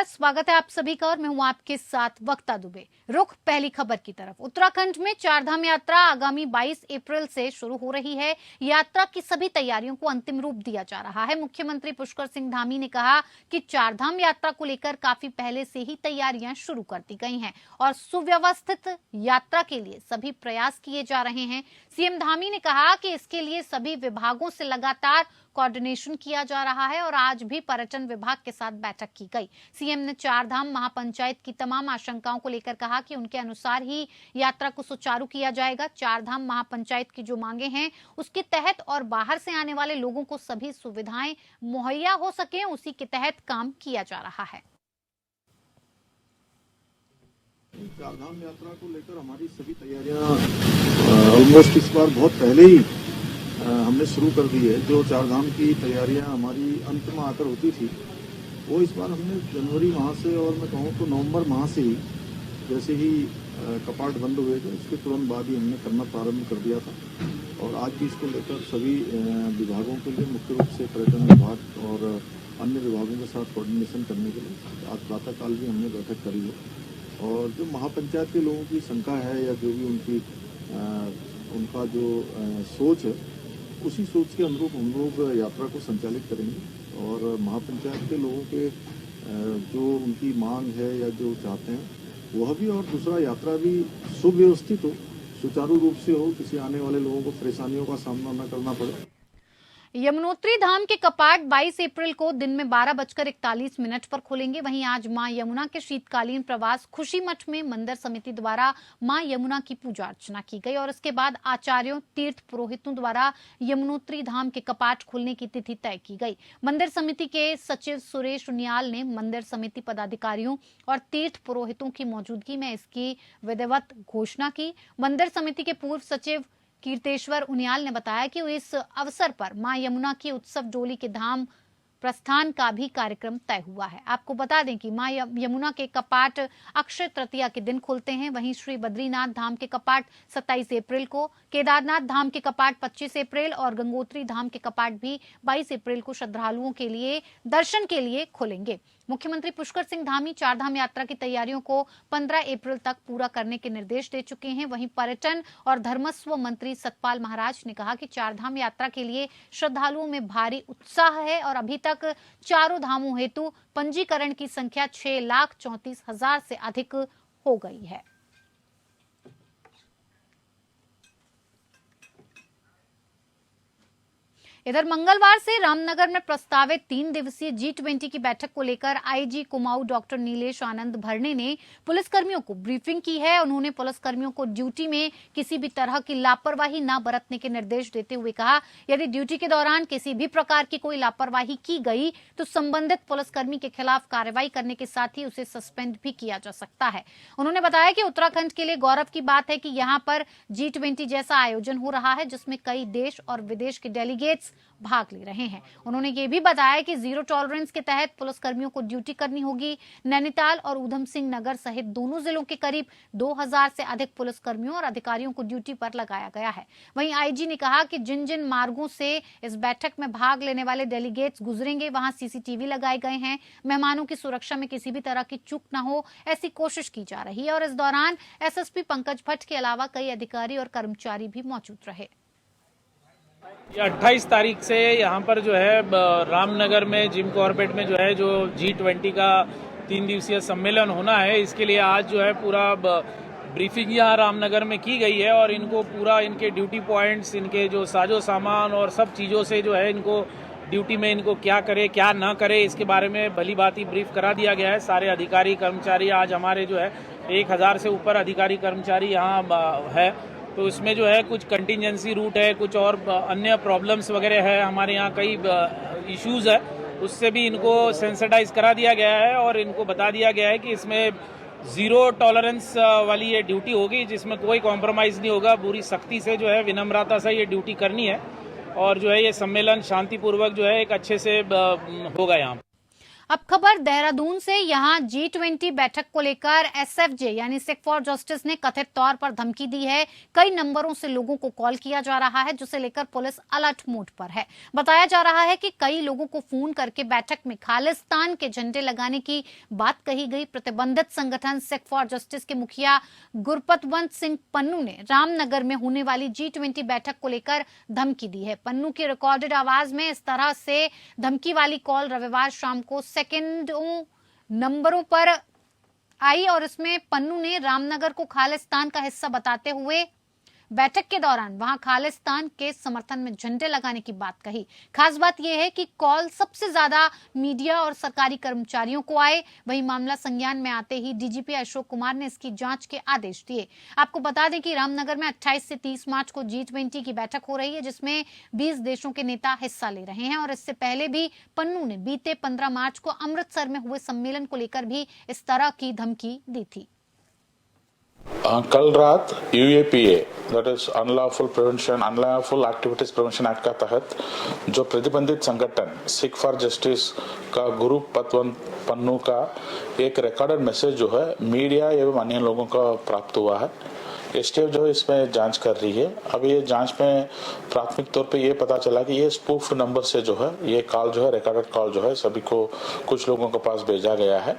नमस्कार, स्वागत है आप सभी का और मैं हूं आपके साथ वक्ता दुबे। रुख पहली खबर की तरफ। उत्तराखंड में चारधाम यात्रा आगामी 22 अप्रैल से शुरू हो रही है। यात्रा की सभी तैयारियों को अंतिम रूप दिया जा रहा है। मुख्यमंत्री पुष्कर सिंह धामी ने कहा कि चारधाम यात्रा को लेकर काफी पहले से ही तैयारियां शुरू कर दी गई हैं और सुव्यवस्थित यात्रा के लिए सभी प्रयास किए जा रहे हैं। सीएम धामी ने कहा कि इसके लिए सभी विभागों से लगातार कोऑर्डिनेशन किया जा रहा है और आज भी पर्यटन विभाग के साथ बैठक की गई। सीएम ने चारधाम महापंचायत की तमाम आशंकाओं को लेकर कहा कि उनके अनुसार ही यात्रा को सुचारू किया जाएगा। चारधाम महापंचायत की जो मांगे हैं उसके तहत और बाहर से आने वाले लोगों को सभी सुविधाएं मुहैया हो सके, उसी के तहत काम किया जा रहा है। चारधाम यात्रा को लेकर हमारी सभी तैयारियां ऑलमोस्ट इस बार बहुत पहले ही हमने शुरू कर दी है। जो चारधाम की तैयारियां हमारी अंत में आकर होती थी वो इस बार हमने जनवरी माह से और मैं कहूँ तो नवंबर माह से ही जैसे ही कपाट बंद हुए थे उसके तुरंत बाद ही हमने करना प्रारंभ कर दिया था। और आज भी इसको लेकर सभी विभागों के लिए मुख्य रूप से पर्यटन विभाग और अन्य विभागों के साथ कोऑर्डिनेशन करने के लिए आज प्रातःकाल भी हमने बैठक करी है। और जो महापंचायत के लोगों की शंका है या जो भी उनका जो सोच है उसी सोच के अनुरूप हम लोग यात्रा को संचालित करेंगे। और महापंचायत के लोगों के जो उनकी मांग है या जो चाहते हैं वह भी, और दूसरा यात्रा भी सुव्यवस्थित हो, सुचारू रूप से हो, किसी आने वाले लोगों को परेशानियों का सामना न करना पड़े। यमुनोत्री धाम के कपाट 22 अप्रैल को दिन में 12:41 पर खुलेंगे। वहीं आज मां यमुना के शीतकालीन प्रवास खुशी मठ में मंदिर समिति द्वारा मां यमुना की पूजा अर्चना की गई और इसके बाद आचार्यों, तीर्थ पुरोहितों द्वारा यमुनोत्री धाम के कपाट खुलने की तिथि तय की गई। मंदिर समिति के सचिव सुरेश उनियाल ने मंदिर समिति पदाधिकारियों और तीर्थ पुरोहितों की मौजूदगी में इसकी विधिवत घोषणा की। मंदिर समिति के पूर्व सचिव कीर्तेश्वर उनियाल ने बताया कि इस अवसर पर मां यमुना की उत्सव डोली के धाम प्रस्थान का भी कार्यक्रम तय हुआ है। आपको बता दें कि मां यमुना के कपाट अक्षय तृतीया के दिन खुलते हैं। वहीं श्री बद्रीनाथ धाम के कपाट 27 अप्रैल को, केदारनाथ धाम के कपाट 25 अप्रैल और गंगोत्री धाम के कपाट भी 22 अप्रैल को श्रद्धालुओं के लिए दर्शन के लिए खुलेंगे। मुख्यमंत्री पुष्कर सिंह धामी चारधाम यात्रा की तैयारियों को 15 अप्रैल तक पूरा करने के निर्देश दे चुके हैं। वहीं पर्यटन और धर्मस्व मंत्री सतपाल महाराज ने कहा कि चारधाम यात्रा के लिए श्रद्धालुओं में भारी उत्साह है और अभी तक चारों धामों हेतु पंजीकरण की संख्या 6,34,000 से अधिक हो गई है। इधर मंगलवार से रामनगर में प्रस्तावित 3 दिवसीय G20 की बैठक को लेकर आईजी कुमाऊं डॉक्टर नीलेश आनंद भरने ने पुलिसकर्मियों को ब्रीफिंग की है। उन्होंने पुलिसकर्मियों को ड्यूटी में किसी भी तरह की लापरवाही न बरतने के निर्देश देते हुए कहा, यदि ड्यूटी के दौरान किसी भी प्रकार की कोई लापरवाही की गई तो संबंधित पुलिसकर्मी के खिलाफ कार्रवाई करने के साथ ही उसे सस्पेंड भी किया जा सकता है। उन्होंने बताया कि उत्तराखंड के लिए गौरव की बात है कि यहाँ पर G20 जैसा आयोजन हो रहा है जिसमें कई देश और विदेश के डेलीगेट्स भाग ले रहे हैं। उन्होंने ये भी बताया कि जीरो टॉलरेंस के तहत पुलिसकर्मियों को ड्यूटी करनी होगी। नैनीताल और ऊधम सिंह नगर सहित दोनों जिलों के करीब 2000 से अधिक पुलिसकर्मियों और अधिकारियों को ड्यूटी पर लगाया गया है। वहीं आईजी ने कहा कि जिन जिन मार्गों से इस बैठक में भाग लेने वाले डेलीगेट्स गुजरेंगे वहां सीसीटीवी लगाए गए हैं। मेहमानों की सुरक्षा में किसी भी तरह की चूक न हो ऐसी कोशिश की जा रही है और इस दौरान एसएसपी पंकज भट्ट के अलावा कई अधिकारी और कर्मचारी भी मौजूद रहे। 28 तारीख से यहाँ पर जो है रामनगर में जिम कॉर्बेट में जो है जो G20 का 3 दिवसीय सम्मेलन होना है, इसके लिए आज जो है पूरा ब्रीफिंग यहाँ रामनगर में की गई है और इनको पूरा इनके ड्यूटी पॉइंट्स, इनके जो साजो सामान और सब चीज़ों से जो है इनको ड्यूटी में इनको क्या करे क्या ना करे इसके बारे में भली बात ही ब्रीफ करा दिया गया है। सारे अधिकारी कर्मचारी आज हमारे जो है 1000 से ऊपर अधिकारी कर्मचारी यहाँ है। तो इसमें जो है कुछ कंटिजेंसी रूट है, कुछ और अन्य प्रॉब्लम्स वगैरह है, हमारे यहाँ कई इश्यूज है, उससे भी इनको सेंसिटाइज करा दिया गया है और इनको बता दिया गया है कि इसमें जीरो टॉलरेंस वाली ये ड्यूटी होगी जिसमें कोई कॉम्प्रोमाइज़ नहीं होगा। पूरी सख्ती से जो है विनम्रता से ये ड्यूटी करनी है और जो है ये सम्मेलन शांतिपूर्वक जो है एक अच्छे से होगा यहाँ। अब खबर देहरादून से। यहां G20 बैठक को लेकर SFJ यानी सिख फॉर जस्टिस ने कथित तौर पर धमकी दी है। कई नंबरों से लोगों को कॉल किया जा रहा है, जिसे लेकर पुलिस अलर्ट मोड पर है। बताया जा रहा है कि कई लोगों को फोन करके बैठक में खालिस्तान के झंडे लगाने की बात कही गई। प्रतिबंधित संगठन सिख फॉर जस्टिस के मुखिया गुरपतवंत सिंह पन्नू ने रामनगर में होने वाली G20 बैठक को लेकर धमकी दी है। पन्नू की रिकॉर्डेड आवाज में इस तरह से धमकी वाली कॉल रविवार शाम को सेकंडों नंबरों पर आई और इसमें पन्नू ने रामनगर को खालिस्तान का हिस्सा बताते हुए बैठक के दौरान वहां खालिस्तान के समर्थन में झंडे लगाने की बात कही। खास बात यह है कि कॉल सबसे ज्यादा मीडिया और सरकारी कर्मचारियों को आए। वहीं मामला संज्ञान में आते ही DGP अशोक कुमार ने इसकी जांच के आदेश दिए। आपको बता दें कि रामनगर में 28 से 30 मार्च को G20 की बैठक हो रही है, जिसमें 20 देशों के नेता हिस्सा ले रहे हैं। और इससे पहले भी पन्नू ने बीते 15 मार्च को अमृतसर में हुए सम्मेलन को लेकर भी इस तरह की धमकी दी थी। कल रात UAPA that is unlawful activities prevention act का तहत जो प्रतिबंधित संगठन सिख फॉर जस्टिस का गुरपतवंत पन्नू का एक रिकॉर्डेड मैसेज जो है मीडिया एवं अन्य लोगों का प्राप्त हुआ है। STF जो है इसमें जांच कर रही है। अब ये जांच में प्राथमिक तौर पे ये पता चला कि ये स्पूफ्ड नंबर से जो है ये कॉल जो है रिकॉर्डेड कॉल जो है सभी को कुछ लोगों के पास भेजा गया है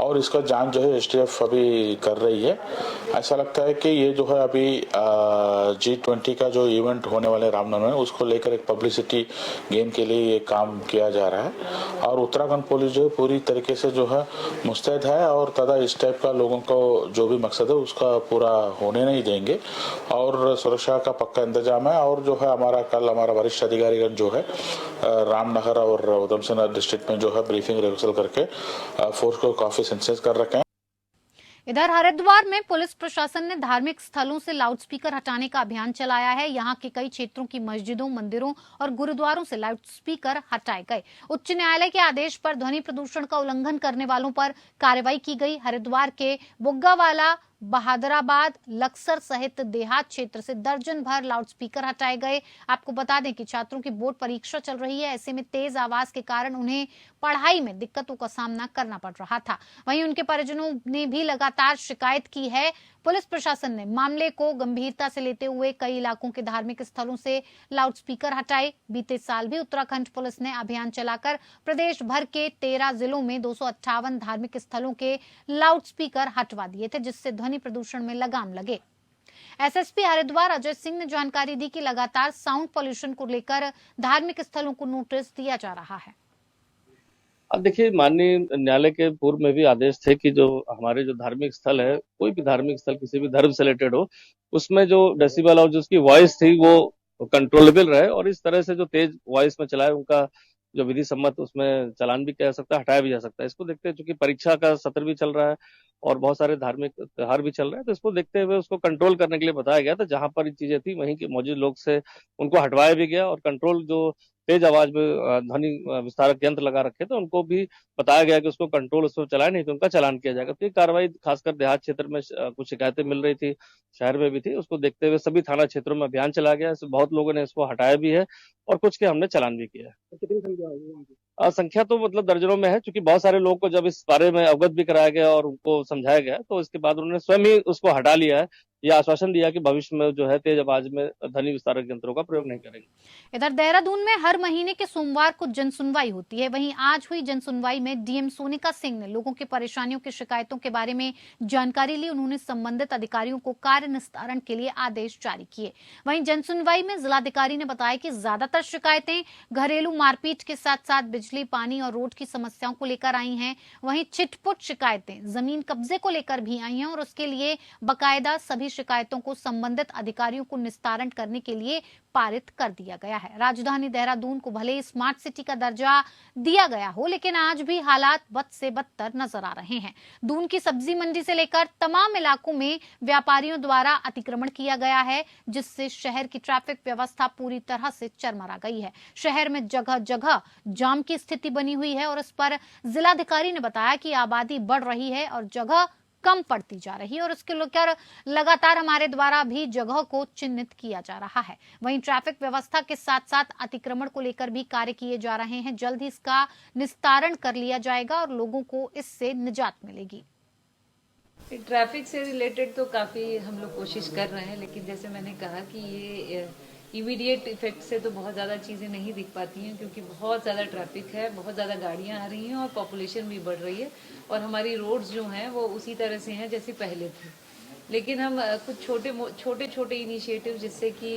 और इसका जांच जो है STF अभी कर रही है। ऐसा लगता है कि ये जो है अभी G20 का जो इवेंट होने वाले रामनगर में उसको लेकर एक पब्लिसिटी गेन के लिए ये काम किया जा रहा है और उत्तराखंड पुलिस जो है पूरी तरीके से जो है मुस्तैद है और तथा इस टाइप का लोगों को जो भी मकसद है उसका पूरा होने नहीं देंगे और सुरक्षा का पक्का इंतजाम है। और जो है हमारा वरिष्ठ अधिकारीगण जो है रामनगर और उधम सिंह नगर डिस्ट्रिक्ट में जो है ब्रीफिंग रिहर्सल करके फोर्स को काफी सेंसिटाइज कर रखे हैं। इधर हरिद्वार में पुलिस प्रशासन ने धार्मिक स्थलों से लाउडस्पीकर हटाने का अभियान चलाया है। यहां के कई क्षेत्रों की मस्जिदों, मंदिरों और गुरुद्वारों से लाउडस्पीकर हटाए गए। उच्च न्यायालय के आदेश पर ध्वनि प्रदूषण का उल्लंघन करने वालों पर कार्रवाई की गई। हरिद्वार के बुग्गावाला, बहादुराबाद, लक्सर सहित देहात क्षेत्र से दर्जन भर लाउडस्पीकर हटाए गए। आपको बता दें कि छात्रों की बोर्ड परीक्षा चल रही है। ऐसे में तेज आवाज के कारण उन्हें पढ़ाई में दिक्कतों का सामना करना पड़ रहा था। वहीं उनके परिजनों ने भी लगातार शिकायत की है। पुलिस प्रशासन ने मामले को गंभीरता से लेते हुए कई इलाकों के धार्मिक स्थलों से लाउडस्पीकर हटाए। बीते साल भी उत्तराखंड पुलिस ने अभियान चलाकर प्रदेश भर के 13 जिलों में 258 धार्मिक स्थलों के लाउडस्पीकर हटवा दिए थे, जिससे ध्वनि प्रदूषण में लगाम लगे। SSP हरिद्वार अजय सिंह ने जानकारी दी कि लगातार साउंड पॉल्यूशन को लेकर धार्मिक स्थलों को नोटिस दिया जा रहा है। अब देखिए, माननीय न्यायालय के पूर्व में भी आदेश थे कि जो हमारे जो धार्मिक स्थल है, कोई भी धार्मिक स्थल किसी भी धर्म से रिलेटेड हो, उसमें जो डेसिबल और जो उसकी वॉइस थी वो कंट्रोलेबल रहे और इस तरह से जो तेज वॉइस में चलाए उनका जो विधि सम्मत उसमें चालान भी किया जा सकता है, हटाया भी जा सकता है। इसको देखते हुए चूंकि परीक्षा का सत्र भी चल रहा है और बहुत सारे धार्मिक त्योहार भी चल रहे हैं, तो इसको देखते हुए उसको कंट्रोल करने के लिए बताया गया था। जहां पर ये चीजें थी वहीं के मौजूद लोग से उनको हटवाया भी गया और कंट्रोल जो तेज आवाज में ध्वनि विस्तारक यंत्र लगा रखे थे उनको भी बताया गया कि उसको कंट्रोल उसको चलाए, नहीं तो उनका चालान किया जाएगा। तो ये कार्रवाई खासकर देहात क्षेत्र में कुछ शिकायतें मिल रही थी, शहर में भी थी, उसको देखते हुए सभी थाना क्षेत्रों में अभियान चलाया गया। बहुत लोगों ने इसको हटाया भी है और कुछ के हमने चालान भी किया है। कितनी संख्या होगी? संख्या तो मतलब दर्जनों में है, क्योंकि बहुत सारे लोगों को जब इस बारे में अवगत भी कराया गया और उनको समझाया गया तो इसके बाद उन्होंने स्वयं ही उसको हटा लिया है। यह आश्वासन दिया कि भविष्य में जो है तेज आवाज में ध्वनि विस्तारक यंत्रों का प्रयोग नहीं करेंगे। इधर देहरादून में हर महीने के सोमवार को जनसुनवाई होती है। वहीं आज हुई जनसुनवाई में DM सोनिका सिंह ने लोगों की परेशानियों की शिकायतों के बारे में जानकारी ली। उन्होंने संबंधित अधिकारियों को कार्य निस्तारण के लिए आदेश जारी किए। वहीं जनसुनवाई में जिलाधिकारी ने बताया कि ज्यादातर शिकायतें घरेलू मारपीट के साथ साथ बिजली, पानी और रोड की समस्याओं को लेकर आई हैं। वहीं छिटपुट शिकायतें जमीन कब्जे को लेकर भी आई हैं और उसके लिए बकायदा सभी शिकायतों को संबंधित अधिकारियों को निस्तारण करने के लिए पारित कर दिया गया है। राजधानी देहरादून को भले ही स्मार्ट सिटी का दर्जा दिया गया हो, लेकिन आज भी हालात बद से बदतर नजर आ रहे हैं। दून की सब्जी मंडी से लेकर तमाम इलाकों में व्यापारियों द्वारा अतिक्रमण किया गया है, जिससे शहर की ट्रैफिक व्यवस्था पूरी तरह से चरमरा गई है। शहर में जगह जगह जाम की स्थिति बनी हुई है और इस पर जिलाधिकारी ने बताया कि आबादी बढ़ रही है और जगह कम पड़ती जा रही है और उसके लेकर लगातार हमारे द्वारा भी जगह को चिन्हित किया जा रहा है। वहीं ट्रैफिक व्यवस्था के साथ साथ अतिक्रमण को लेकर भी कार्य किए जा रहे हैं। जल्द ही इसका निस्तारण कर लिया जाएगा और लोगों को इससे निजात मिलेगी। ट्रैफिक से रिलेटेड तो काफ़ी हम लोग कोशिश कर रहे हैं, लेकिन जैसे मैंने कहा कि ये इमीडिएट इफेक्ट से तो बहुत ज़्यादा चीज़ें नहीं दिख पाती हैं, क्योंकि बहुत ज़्यादा ट्रैफिक है, बहुत ज़्यादा गाड़ियाँ आ रही हैं और पॉपुलेशन भी बढ़ रही है और हमारी रोड्स जो हैं वो उसी तरह से हैं जैसे पहले थी। लेकिन हम कुछ छोटे छोटे जिससे कि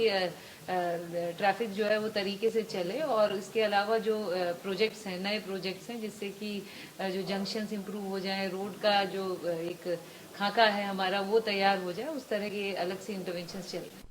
ट्रैफिक जो है वो तरीके से चले, और इसके अलावा जो प्रोजेक्ट्स हैं, नए प्रोजेक्ट्स हैं, जिससे कि जो जंक्शंस इंप्रूव हो जाएं, रोड का जो एक खाका है हमारा वो तैयार हो जाए, उस तरह के अलग से इंटरवेंशंस चल रहे हैं।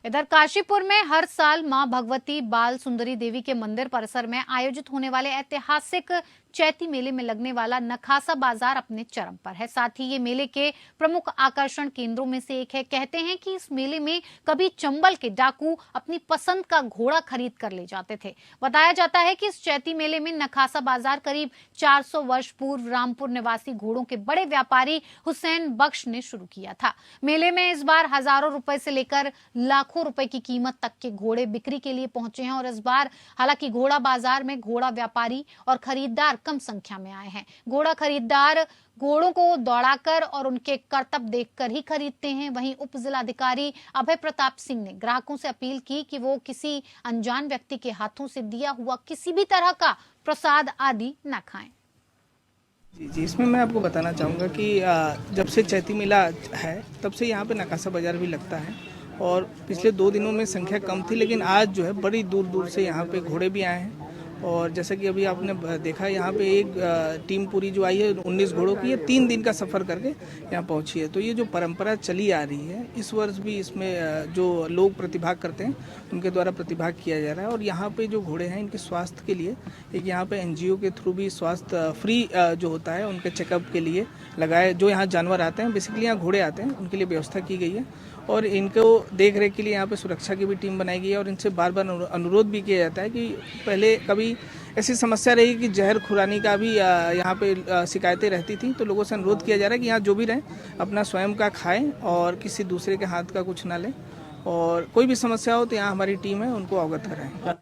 इधर काशीपुर में हर साल मां भगवती बाल सुंदरी देवी के मंदिर परिसर में आयोजित होने वाले ऐतिहासिक चैती मेले में लगने वाला नखासा बाजार अपने चरम पर है। साथ ही ये मेले के प्रमुख आकर्षण केंद्रों में से एक है। कहते हैं कि इस मेले में कभी चंबल के डाकू अपनी पसंद का घोड़ा खरीद कर ले जाते थे। बताया जाता है कि इस चैती मेले में नखासा बाजार करीब 400 वर्ष पूर्व रामपुर निवासी घोड़ों के बड़े व्यापारी हुसैन बख्श ने शुरू किया था। मेले में इस बार हजारों रुपए से लेकर लाखों रुपए की कीमत तक के घोड़े बिक्री के लिए पहुंचे हैं और इस बार हालांकि घोड़ा बाजार में घोड़ा व्यापारी और खरीदार कम संख्या में आए हैं। घोड़ा खरीदार घोड़ों को दौड़ाकर और उनके करतब देखकर ही खरीदते हैं। वहीं उप जिलाधिकारी अभय प्रताप सिंह ने ग्राहकों से अपील की कि वो किसी अनजान व्यक्ति के हाथों से दिया हुआ किसी भी तरह का प्रसाद आदि न खाएं। जी, इसमें मैं आपको बताना चाहूँगा कि जब से चैती मेला है तब से यहाँ पे नकासा बाजार भी लगता है और पिछले 2 दिनों में संख्या कम थी, लेकिन आज जो है बड़ी दूर दूर से यहाँ पे घोड़े भी आए हैं। और जैसा कि अभी आपने देखा यहाँ पे एक टीम पूरी जो आई है 19 घोड़ों की, ये 3 दिन का सफ़र करके यहाँ पहुँची है। तो ये जो परंपरा चली आ रही है, इस वर्ष भी इसमें जो लोग प्रतिभाग करते हैं उनके द्वारा प्रतिभाग किया जा रहा है। और यहाँ पे जो घोड़े हैं इनके स्वास्थ्य के लिए एक यहाँ पे NGO के थ्रू भी स्वास्थ्य फ्री जो होता है उनके चेकअप के लिए लगाए, जो यहाँ जानवर आते हैं, बेसिकली यहाँ घोड़े आते हैं, उनके लिए व्यवस्था की गई है। और इनको देख रेख के लिए यहाँ पे सुरक्षा की भी टीम बनाई गई है और इनसे बार बार अनुरोध भी किया जाता है कि पहले कभी ऐसी समस्या रही कि जहर खुरानी का भी यहाँ पे शिकायतें रहती थी, तो लोगों से अनुरोध किया जा रहा है कि यहाँ जो भी रहें अपना स्वयं का खाएं और किसी दूसरे के हाथ का कुछ ना लें, और कोई भी समस्या हो तो यहाँ हमारी टीम है उनको अवगत कराएं।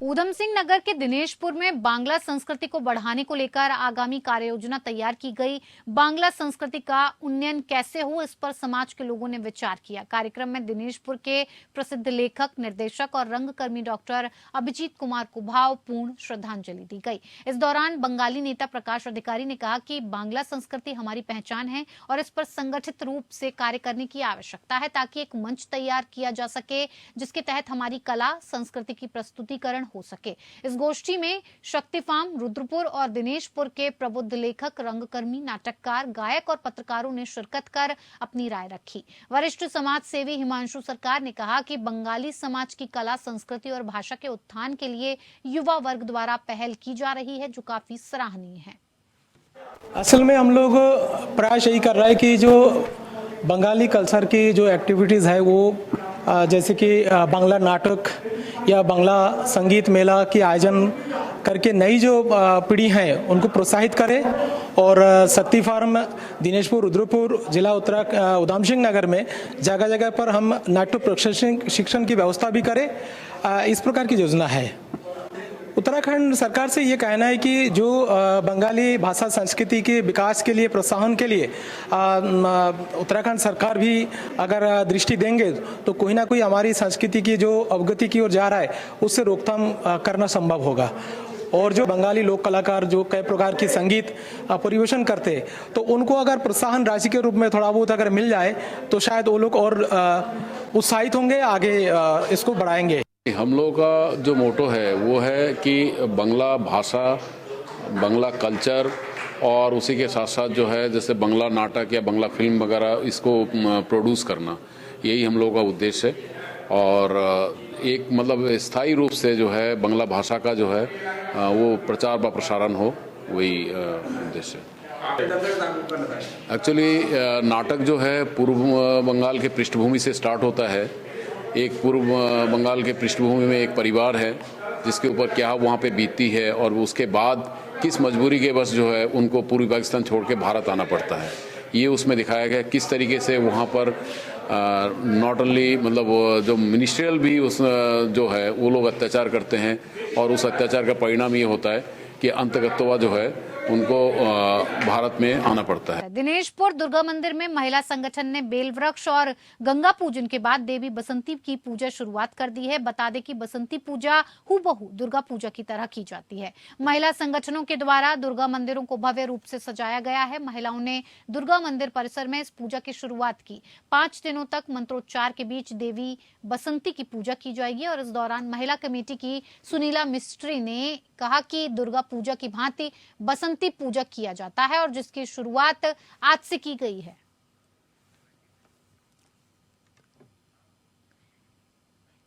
ऊधम सिंह नगर के दिनेशपुर में बांग्ला संस्कृति को बढ़ाने को लेकर आगामी कार्य योजना तैयार की गई। बांग्ला संस्कृति का उन्नयन कैसे हो, इस पर समाज के लोगों ने विचार किया। कार्यक्रम में दिनेशपुर के प्रसिद्ध लेखक, निर्देशक और रंगकर्मी डॉक्टर अभिजीत कुमार को भावपूर्ण श्रद्धांजलि दी गई। इस दौरान बंगाली नेता प्रकाश अधिकारी ने कहा कि बांग्ला संस्कृति हमारी पहचान है और इस पर संगठित रूप से कार्य करने की आवश्यकता है ताकि एक मंच तैयार किया जा सके जिसके तहत हमारी कला संस्कृति की प्रस्तुतिकरण हो सके। इस गोष्ठी में शक्ति फार्म, रुद्रपुर और दिनेशपुर के प्रबुद्ध लेखक, रंगकर्मी, नाटककार, गायक और पत्रकारों ने शिरकत कर अपनी राय रखी। वरिष्ठ समाज सेवी हिमांशु सरकार ने कहा कि बंगाली समाज की कला, संस्कृति और भाषा के उत्थान के लिए युवा वर्ग द्वारा पहल की जा रही है जो काफी सराहनीय है। असल में हम लोग प्रयास यही कर रहा है कि जो बंगाली कल्चर की जो एक्टिविटीज़ है वो जैसे कि बांग्ला नाटक या बांग्ला संगीत मेला की आयोजन करके नई जो पीढ़ी है उनको प्रोत्साहित करें और शक्ति फार्म दिनेशपुर, रुद्रपुर, जिला ऊधम सिंह नगर में जगह जगह पर हम नाट्य प्रशिक्षण की व्यवस्था भी करें। इस प्रकार की योजना है। उत्तराखंड सरकार से ये कहना है कि जो बंगाली भाषा संस्कृति के विकास के लिए, प्रोत्साहन के लिए उत्तराखंड सरकार भी अगर दृष्टि देंगे तो कोई ना कोई हमारी संस्कृति की जो अवगति की ओर जा रहा है उससे रोकथाम करना संभव होगा। और जो बंगाली लोक कलाकार जो कई प्रकार की संगीत परिवेशन करते हैं तो उनको अगर प्रोत्साहन राशि के रूप में थोड़ा बहुत अगर मिल जाए तो शायद वो लोग और उत्साहित होंगे, आगे इसको बढ़ाएंगे। हम लोग का जो मोटो है वो है कि बांग्ला भाषा, बांग्ला कल्चर और उसी के साथ साथ जो है जैसे बांग्ला नाटक या बांग्ला फिल्म वगैरह इसको प्रोड्यूस करना, यही हम लोगों का उद्देश्य है। और एक मतलब स्थायी रूप से जो है बांग्ला भाषा का जो है वो प्रचार व प्रसारण हो, वही उद्देश्य है। एक्चुअली नाटक जो है पूर्व बंगाल के पृष्ठभूमि से स्टार्ट होता है। एक पूर्व बंगाल के पृष्ठभूमि में एक परिवार है जिसके ऊपर क्या वहाँ पे बीतती है और उसके बाद किस मजबूरी के बस जो है उनको पूर्वी पाकिस्तान छोड़ के भारत आना पड़ता है। ये उसमें दिखाया गया किस तरीके से वहाँ पर नॉट ओनली मतलब जो मिनिस्ट्रियल भी उस जो है वो लोग अत्याचार करते हैं और उस अत्याचार का परिणाम ये होता है कि अंतगत्वा जो है उनको भारत में आना पड़ता है। दिनेशपुर दुर्गा मंदिर में महिला संगठन ने बेल वृक्ष और गंगा पूजन के बाद देवी बसंती की पूजा शुरुआत कर दी है। बता दें कि बसंती पूजा हूबहू दुर्गा पूजा की तरह की जाती है। महिला संगठनों के द्वारा दुर्गा मंदिरों को भव्य रूप से सजाया गया है। महिलाओं ने दुर्गा मंदिर परिसर में इस पूजा की शुरुआत की। 5 दिनों तक मंत्रोच्चार के बीच देवी बसंती की पूजा की जाएगी और इस दौरान महिला कमेटी की सुनीला मिस्त्री ने कहा कि दुर्गा पूजा की भांति बसंती पूजा किया जाता है और जिसकी शुरुआत आज से की गई है।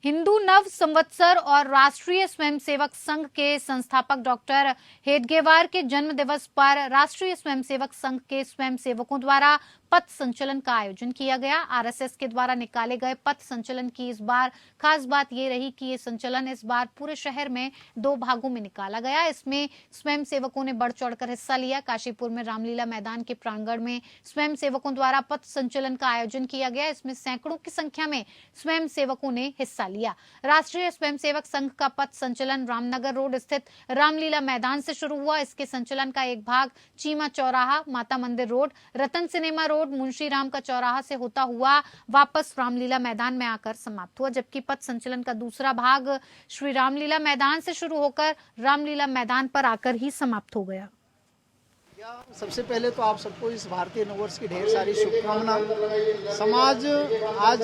हिंदू नव संवत्सर और राष्ट्रीय स्वयंसेवक संघ के संस्थापक डॉक्टर हेडगेवार के जन्म दिवस पर राष्ट्रीय स्वयंसेवक संघ के स्वयंसेवकों द्वारा पथ संचलन का आयोजन किया गया। आरएसएस के द्वारा निकाले गए पथ संचलन की इस बार खास बात ये रही कि ये संचलन इस बार पूरे शहर में 2 भागों में निकाला गया। इसमें स्वयंसेवकों ने बढ़ चढ़कर हिस्सा लिया। काशीपुर में रामलीला मैदान के प्रांगण में स्वयंसेवकों द्वारा पथ संचलन का आयोजन किया गया। इसमें सैकड़ों की संख्या में स्वयंसेवकों ने हिस्सा लिया। राष्ट्रीय स्वयंसेवक संघ का पथ संचलन रामनगर रोड स्थित रामलीला मैदान से शुरू हुआ। इसके संचलन का एक भाग चीमा चौराहा, माता मंदिर रोड, रतन सिनेमा रोड, मुंशी राम का चौराहा से होता हुआ वापस रामलीला मैदान में आकर समाप्त हुआ, जबकि पथ संचलन का दूसरा भाग श्री रामलीला मैदान से शुरू होकर रामलीला मैदान पर आकर ही समाप्त हो गया। सबसे पहले तो आप सबको इस भारतीय नववर्ष की ढेर सारी शुभकामना। समाज आज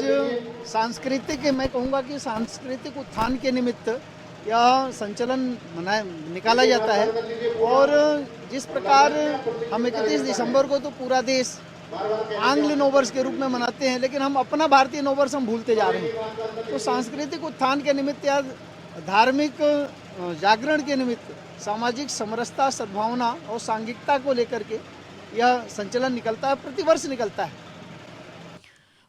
सांस्कृतिक, मैं कहूँगा कि सांस्कृतिक उत्थान के निमित्त यह संचलन निकाला जाता है और जिस प्रकार हम 31 दिसंबर को तो पूरा देश आंग्ल नववर्ष के रूप में मनाते हैं, लेकिन हम अपना भारतीय नववर्ष हम भूलते जा रहे हैं। तो सांस्कृतिक उत्थान के निमित्त या धार्मिक जागरण के निमित्त सामाजिक समरसता, सद्भावना और सांघिकता को लेकर के यह संचलन निकलता है, प्रतिवर्ष निकलता है।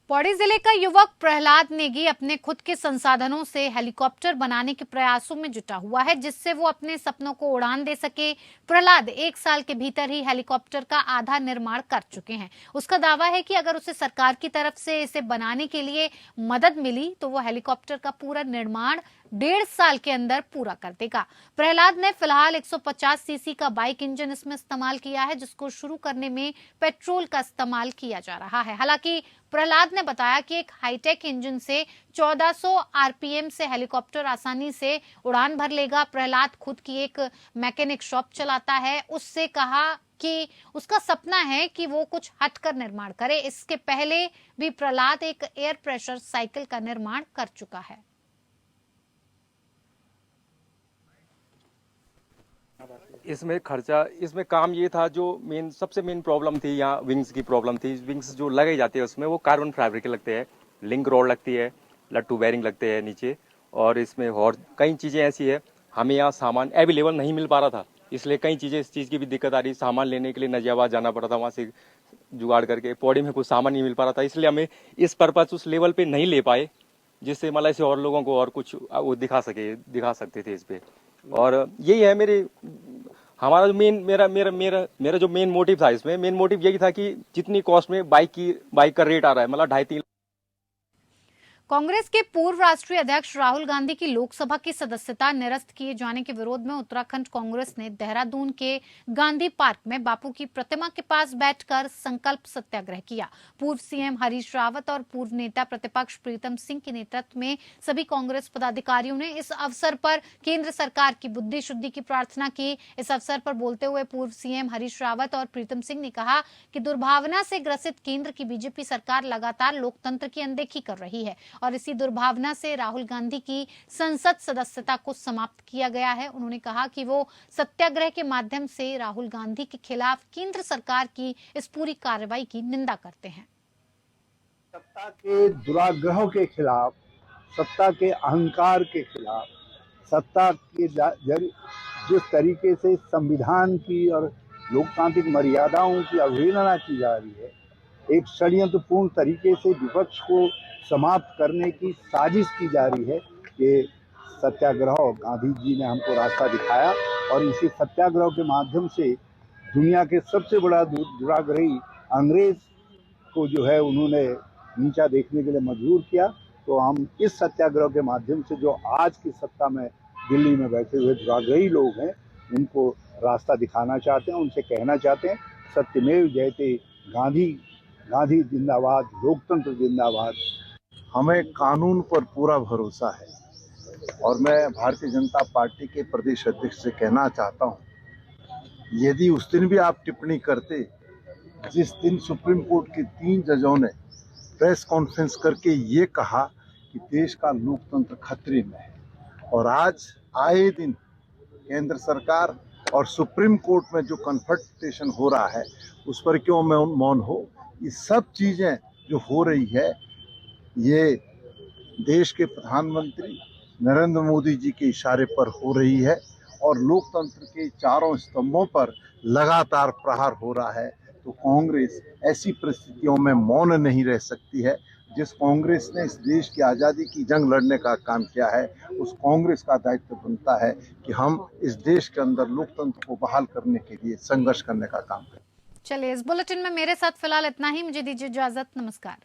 पौड़ी जिले का युवक प्रहलाद नेगी अपने खुद के संसाधनों से हेलीकॉप्टर बनाने के प्रयासों में जुटा हुआ है, जिससे वो अपने सपनों को उड़ान दे सके। प्रहलाद 1 साल के भीतर ही हेलीकॉप्टर का आधा निर्माण कर चुके हैं। उसका दावा है कि अगर उसे सरकार की तरफ से इसे बनाने के लिए मदद मिली तो वो हेलीकॉप्टर का पूरा निर्माण 1.5 साल के अंदर पूरा कर देगा। प्रहलाद ने फिलहाल 150 सीसी का बाइक इंजन इसमें इस्तेमाल किया है, जिसको शुरू करने में पेट्रोल का इस्तेमाल किया जा रहा है। हालांकि प्रहलाद ने बताया कि एक हाईटेक इंजन से 1400 आरपीएम से हेलीकॉप्टर आसानी से उड़ान भर लेगा। प्रहलाद खुद की एक मैकेनिक शॉप चलाता है। उससे कहा कि उसका सपना है कि वो कुछ हटकर निर्माण करे। इसके पहले भी प्रहलाद एक एयर प्रेशर साइकिल का निर्माण कर चुका है। इसमें काम ये था, जो सबसे मेन प्रॉब्लम थी यहाँ विंग्स की प्रॉब्लम थी। विंग्स जो लगाई जाती है उसमें वो कार्बन फाइबर के लगते हैं, लिंक रॉड लगती है, लट्टू बेरिंग लगते हैं नीचे, और इसमें और कई चीज़ें ऐसी है हमें यहाँ सामान अवेलेबल नहीं मिल पा रहा था, इसलिए कई चीज़ें इस चीज़ की भी दिक्कत आ रही। सामान लेने के लिए नजियाबाद जाना पड़ा था, वहाँ से जुगाड़ करके। पौड़ी में कुछ सामान नहीं मिल पा रहा था, इसलिए हमें इस पर्पज उस लेवल पे नहीं ले पाए, जिससे मतलब ऐसे और लोगों को और कुछ वो दिखा सकते थे इस पे। और यही है हमारा जो मेरा जो मेन मोटिव था, इसमें मेन मोटिव यही था कि जितनी कॉस्ट में बाइक का रेट आ रहा है, मतलब 2.5-3 कांग्रेस के पूर्व राष्ट्रीय अध्यक्ष राहुल गांधी की लोकसभा की सदस्यता निरस्त किए जाने के विरोध में उत्तराखंड कांग्रेस ने देहरादून के गांधी पार्क में बापू की प्रतिमा के पास बैठकर संकल्प सत्याग्रह किया। पूर्व सीएम हरीश रावत और पूर्व नेता प्रतिपक्ष प्रीतम सिंह के नेतृत्व में सभी कांग्रेस पदाधिकारियों ने इस अवसर पर केंद्र सरकार की बुद्धि शुद्धि की प्रार्थना की। इस अवसर पर बोलते हुए पूर्व सीएम हरीश रावत और प्रीतम सिंह ने कहा कि दुर्भावना से ग्रसित केंद्र की बीजेपी सरकार लगातार लोकतंत्र की अनदेखी कर रही है और इसी दुर्भावना से राहुल गांधी की संसद सदस्यता को समाप्त किया गया है। उन्होंने कहा कि वो सत्याग्रह के माध्यम से राहुल गांधी के खिलाफ केंद्र सरकार की इस पूरी कार्रवाई की निंदा करते हैं। सत्ता के दुराग्रहों के खिलाफ, सत्ता के अहंकार के खिलाफ, सत्ता के जिस तरीके से संविधान की और लोकतांत्रिक मर्यादाओं की अवहेलना की जा रही है, एक षड्यंत्रपूर्ण तरीके से विपक्ष को समाप्त करने की साजिश की जा रही है। ये सत्याग्रह गांधी जी ने हमको रास्ता दिखाया और इसी सत्याग्रह के माध्यम से दुनिया के सबसे बड़ा दुराग्रही अंग्रेज को जो है उन्होंने नीचा देखने के लिए मजबूर किया। तो हम इस सत्याग्रह के माध्यम से जो आज की सत्ता में दिल्ली में बैठे हुए दुराग्रही लोग हैं उनको रास्ता दिखाना चाहते हैं, उनसे कहना चाहते हैं सत्यमेव जयते, गांधी गांधी जिंदाबाद, लोकतंत्र जिंदाबाद। हमें कानून पर पूरा भरोसा है और मैं भारतीय जनता पार्टी के प्रदेश अध्यक्ष से कहना चाहता हूं, यदि उस दिन भी आप टिप्पणी करते जिस दिन सुप्रीम कोर्ट के 3 जजों ने प्रेस कॉन्फ्रेंस करके ये कहा कि देश का लोकतंत्र खतरे में है, और आज आए दिन केंद्र सरकार और सुप्रीम कोर्ट में जो कन्फ्रंटेशन हो रहा है उस पर क्यों मौन हो। ये सब चीज़ें जो हो रही है ये देश के प्रधानमंत्री नरेंद्र मोदी जी के इशारे पर हो रही है और लोकतंत्र के चारों स्तंभों पर लगातार प्रहार हो रहा है। तो कांग्रेस ऐसी परिस्थितियों में मौन नहीं रह सकती है। जिस कांग्रेस ने इस देश की आज़ादी की जंग लड़ने का काम किया है उस कांग्रेस का दायित्व बनता है कि हम इस देश के अंदर लोकतंत्र को बहाल करने के लिए संघर्ष करने का काम करें। चलिए, इस बुलेटिन में मेरे साथ फिलहाल इतना ही। मुझे दीजिए इजाजत। नमस्कार।